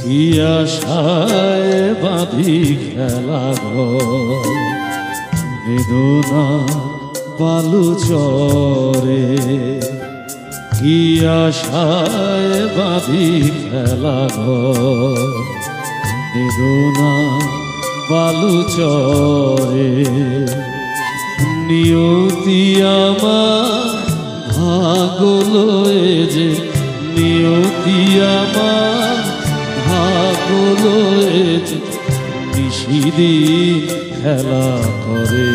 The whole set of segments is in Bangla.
কি আশায় বাঁধি খেলা ঘর, বেদনা বালু চরে। কি আশায় বাঁধি খেলা ঘর, বেদনা বালু চরে। নিয়তি আমার ভাগ্য লয়ে যে, নিয়তি আমার ভাগ্য লয়ে যে, নিশিদিন খেলা করে।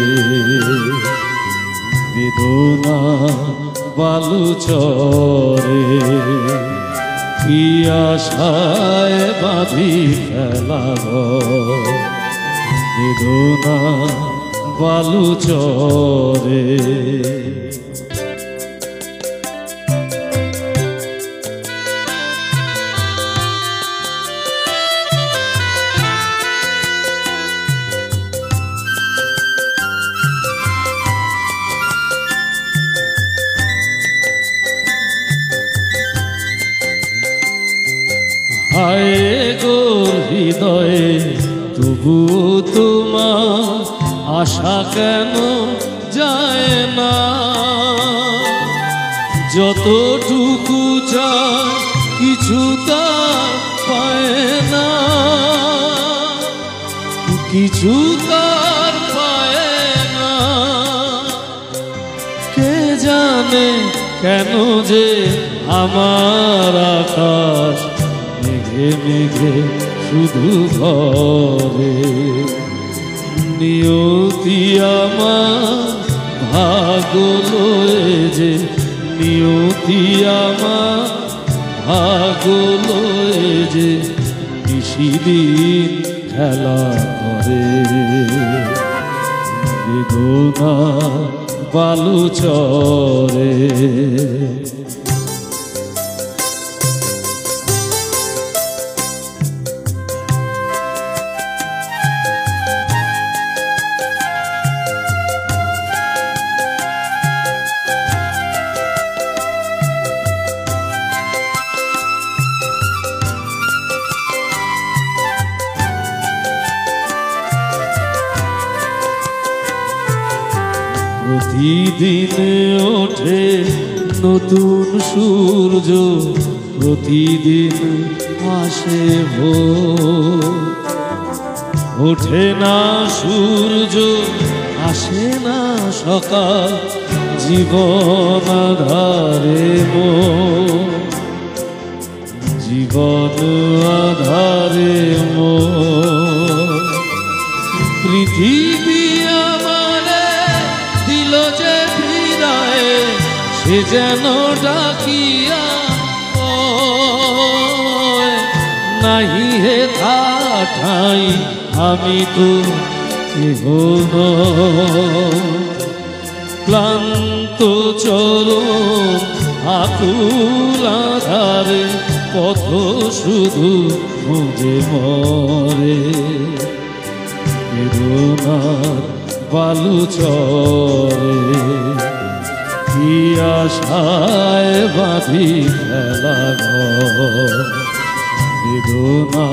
বেদনা বালু চরে, কি আশায় বাঁধি খেলা ঘর, বেদনা বালু চরে। হায় গো হৃদয়ে তবু তোমার আশা কেন যায় না? যতটুকু চায় কিছু তার পায় না, কিছু তার পায় না। কে জানে কেন যে আমার আকাশ মেঘে মেঘে শুধু ভরে। নিয়তি আমার ভাগ্য লয়ে যে, নিয়তি আমার ভাগ্য লয়ে যে, নিশিদিন খেলা করে। বেদনা বালু চরে, প্রতিদিন ওঠে নতুন সূর্য, প্রতিদিন আসে ভোর। ওঠে না সূর্য, আসে না সকাল, জীবন আধারে মোর, জীবন আধারে মোর। পৃথিবী সে যেন ডাকিয়া নাহি হে ঠাই, আমি তো কেহ ক্লান্ত চরণ আকুল আধারে, পথ শুধু খুঁজে মরে। বেদনার বালু চরে, কি আশায় বাঁধি খেলা ঘর, বেদনা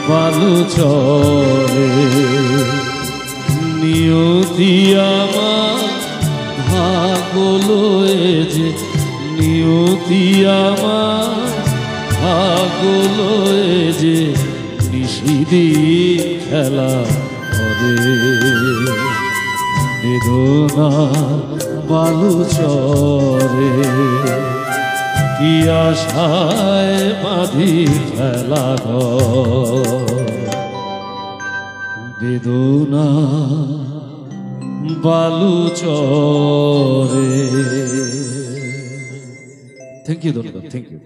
বালু চরে। নিয়তি আমার ভাগ্য লয়ে যে, নিয়তি আমার ভাগ্য লয়ে যে, নিশিদিন খেলা করে। বেদনা বালু চরে, কি আশায় বাঁধি খেলা ঘর, বেদনা বালু চরে। থ্যাংক ইউ, ধন্যবাদ, থ্যাংক ইউ।